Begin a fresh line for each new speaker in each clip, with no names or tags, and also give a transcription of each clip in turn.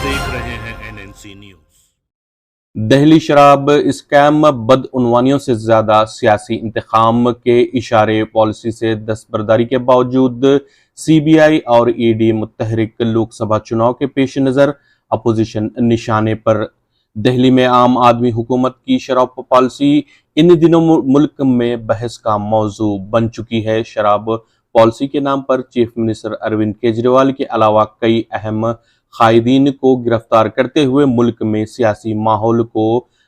देख रहे हैं NNC न्यूज।
दहली शराब स्कैम बदउनवानियों से ज्यादा सियासी इंतखाम के इशारे पॉलिसी से दस्तबरदारी के बावजूद CBI और ED मुतहरिक लोकसभा चुनाव के पेश नज़र अपोजिशन निशाने पर। दिल्ली में आम आदमी हुकूमत की शराब पॉलिसी इन दिनों मुल्क में बहस का मौजू बन चुकी है। शराब पॉलिसी के नाम पर चीफ मिनिस्टर अरविंद केजरीवाल के अलावा कई अहम कायदीन को गिरफ्तार करते हुए मुल्क में सियासी माहौल को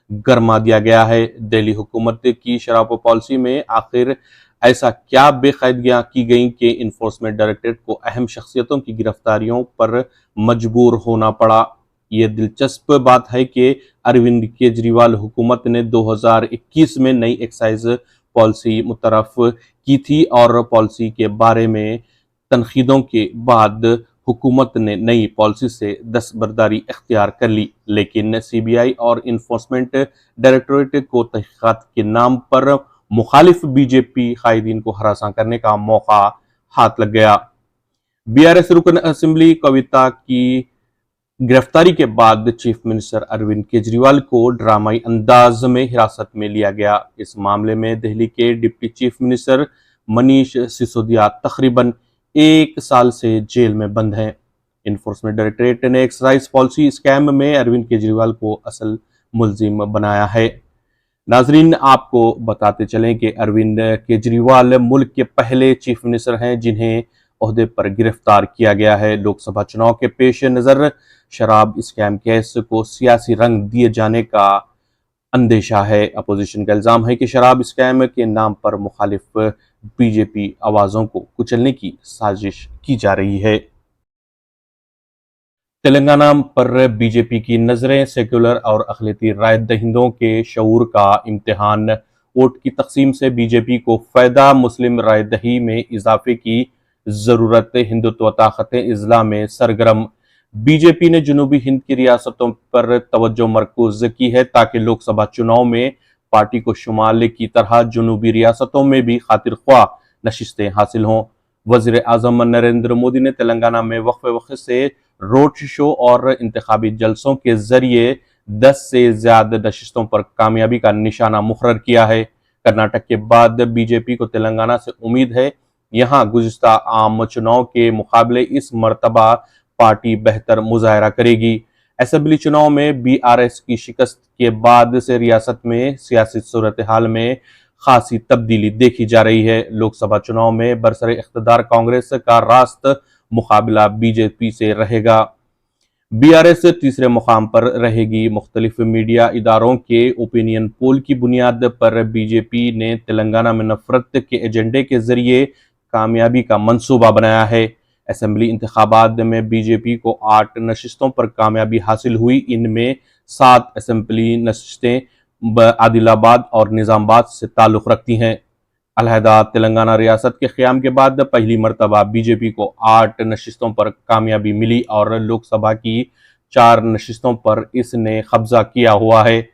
गरमा दिया गया है। दिल्ली हुकूमत की शराब पॉलिसी में आखिर ऐसा क्या बेकायदगियां की गईं कि इन्फोर्समेंट डायरेक्टरेट को अहम शख्सियतों की गिरफ्तारियों पर मजबूर होना पड़ा। ये दिलचस्प बात है कि अरविंद केजरीवाल हुकूमत ने 2021 में नई एक्साइज पॉलिसी मुतरफ की थी और पॉलिसी के बारे में तनकीदों के बाद हुकूमत ने नई पॉलिसी से दस्तबरदारी इख्तियार कर ली, लेकिन CBI और इन्फोर्समेंट डायरेक्टरेट को तहकीकात के नाम पर मुखालिफ BJP कायदीन को हरासा करने का मौका हाथ लग गया। BRS रुकन असेंबली कविता की गिरफ्तारी के बाद चीफ मिनिस्टर अरविंद केजरीवाल को ड्रामाई अंदाज में हिरासत में लिया गया। इस मामले में दिल्ली के deputy chief minister Manish Sisodia तकरीबन 1 साल से जेल में बंद हैं। इन्फोर्समेंट डायरेक्टरेट ने एक्साइज पॉलिसी स्कैम में अरविंद केजरीवाल को असल मुल्जिम बनाया है। नाजरीन, आपको बताते चलें कि अरविंद केजरीवाल मुल्क के पहले चीफ मिनिस्टर हैं जिन्हें ओहदे पर गिरफ्तार किया गया है। लोकसभा चुनाव के पेश नज़र शराब स्कैम केस को सियासी रंग दिए जाने का अंदेशा है। अपोजिशन का इल्जाम है कि शराब स्कैम के नाम पर मुखालिफ BJP आवाजों को कुचलने की साजिश की जा रही है। तेलंगाना पर BJP की नजरें सेक्युलर और अक़लियती राय दहिंदों के शऊर का इम्तिहान। वोट की तकसीम से BJP को फायदा, मुस्लिम राय दही में इजाफे की जरूरत। हिंदुत्व ताकतें इजला में सरगर्म। BJP ने जनूबी हिंद की रियासतों पर तवज्जो मरकूज की है ताकि लोकसभा चुनाव में पार्टी को शुमाल की तरह जनूबी रियासतों में भी खातिर ख्वाह नशिस्तें हासिल हों। वज़ीर आज़म नरेंद्र मोदी ने तेलंगाना में वक्फे वक्फे से रोड शो और इंतखाबी जलसों के जरिए 10 से ज्यादा नशिस्तों पर कामयाबी का निशाना मुकर्रर किया है। कर्नाटक के बाद BJP को तेलंगाना से उम्मीद है। यहाँ गुज़िश्ता आम चुनाव के मुकाबले इस मरतबा पार्टी बेहतर मुजाहरा करेगी। असेंबली चुनाव में BRS की शिकस्त के बाद से रियासत में सियासी सूरत हाल में खासी तब्दीली देखी जा रही है। लोकसभा चुनाव में बरसरे इख्तिदार कांग्रेस का रास्त मुकाबला BJP से रहेगा। BRS तीसरे मुकाम पर रहेगी। मुख्तलिफ मीडिया इदारों के ओपिनियन पोल की बुनियाद पर BJP ने तेलंगाना में नफरत के एजेंडे के जरिए कामयाबी का मंसूबा बनाया है। असेंबली इंतखाबात में BJP को 8 नशिस्तों पर कामयाबी हासिल हुई। इनमें 7 असेंबली नशिस्तें आदिलाबाद और निजामाबाद से ताल्लुक़ रखती हैं। अलहदा तेलंगाना रियासत के क़याम के बाद पहली मरतबा BJP को 8 नशिस्तों पर कामयाबी मिली और लोकसभा की 4 नशिस्तों पर इसने कब्जा किया हुआ है।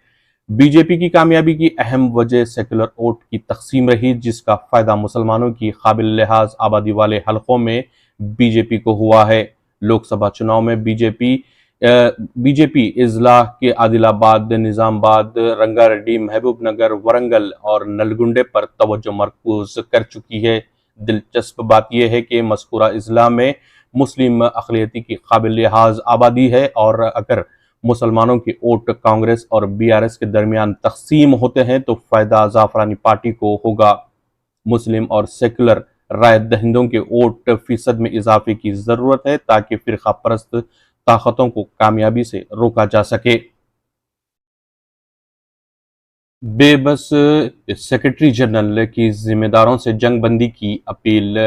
BJP की कामयाबी की अहम वजह सेकुलर वोट की तकसीम रही, जिसका फ़ायदा मुसलमानों की काबिल लिहाज आबादी वाले हलकों में BJP को हुआ है। लोकसभा चुनाव में BJP इजला के आदिलाबाद, निजामाबाद, रंगारेड्डी, महबूब नगर, वरंगल और नलगुंडे पर तवज्जो मरकूज कर चुकी है। दिलचस्प बात यह है कि मज़कूरा इजला में मुस्लिम अक़लियती की काबिल लिहाज आबादी है और अगर मुसलमानों के वोट कांग्रेस और BRS के दरमियान तकसीम होते हैं तो फ़ायदा ज़ाफ़रानी पार्टी को होगा। मुस्लिम और सेकुलर राय दहिंदों के वोट फीसद में इजाफे की ज़रूरत है ताकि फ़िरका परस्त ताकतों को कामयाबी से रोका जा सके। बेबस सेक्रेटरी जनरल की जिम्मेदारों से जंग बंदी की अपील।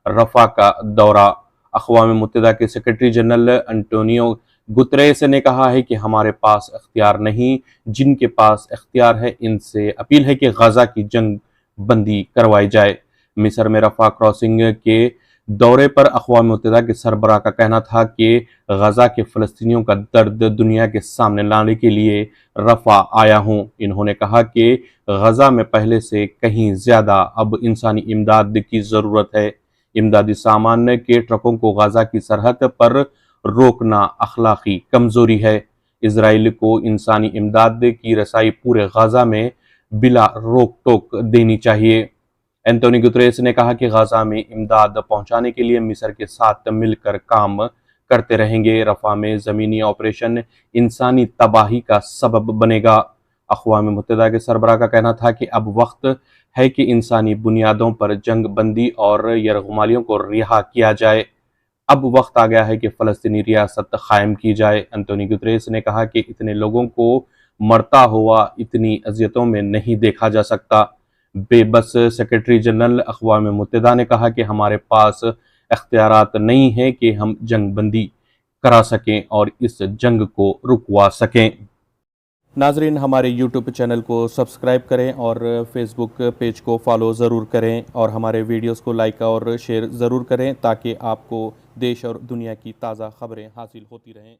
रफा का दौरा। अक़वाम मुत्तहिदा के सेक्रेटरी जनरल एंटोनियो गुतरेस ने कहा है कि हमारे पास इख्तियार नहीं, जिनके पास इख्तियार है इनसे अपील है कि गजा की जंग बंदी करवाई जाए। मिस्र में रफा क्रॉसिंग के दौरे पर अक़वाम मुत्तहिदा के सरबराह का कहना था कि गजा के फ़लस्तीनियों का दर्द दुनिया के सामने लाने के लिए रफा आया हूँ। इन्होंने कहा कि गजा में पहले से कहीं ज़्यादा अब इंसानी इमदाद की ज़रूरत है। इमदादी सामान के ट्रकों को गजा की सरहद पर روکنا اخلاقی کمزوری ہے۔ اسرائیل کو انسانی امداد کی رسائی پورے غزہ میں بلا روک ٹوک دینی چاہیے۔ اینٹونی گتریس نے کہا کہ غزہ میں امداد پہنچانے کے لیے مصر کے ساتھ مل کر کام کرتے رہیں گے۔ رفح میں زمینی آپریشن انسانی تباہی کا سبب بنے گا۔ اقوام متحدہ کے سربراہ کا کہنا تھا کہ اب وقت ہے کہ انسانی بنیادوں پر جنگ بندی اور یرغمالیوں کو رہا کیا جائے۔ اب وقت آ گیا ہے کہ فلسطینی ریاست قائم کی جائے۔ اینٹونی گتریس نے کہا کہ اتنے لوگوں کو مرتا ہوا اتنی اذیتوں میں نہیں دیکھا جا سکتا۔ بے بس سیکرٹری جنرل اقوام متحدہ نے کہا کہ ہمارے پاس اختیارات نہیں ہیں کہ ہم جنگ بندی کرا سکیں اور اس جنگ کو رکوا سکیں۔ ناظرین، ہمارے یوٹیوب چینل کو سبسکرائب کریں اور فیس بک پیج کو فالو ضرور کریں اور ہمارے ویڈیوز کو لائک اور شیئر ضرور کریں تاکہ آپ کو دیش اور دنیا کی تازہ خبریں حاصل ہوتی رہیں۔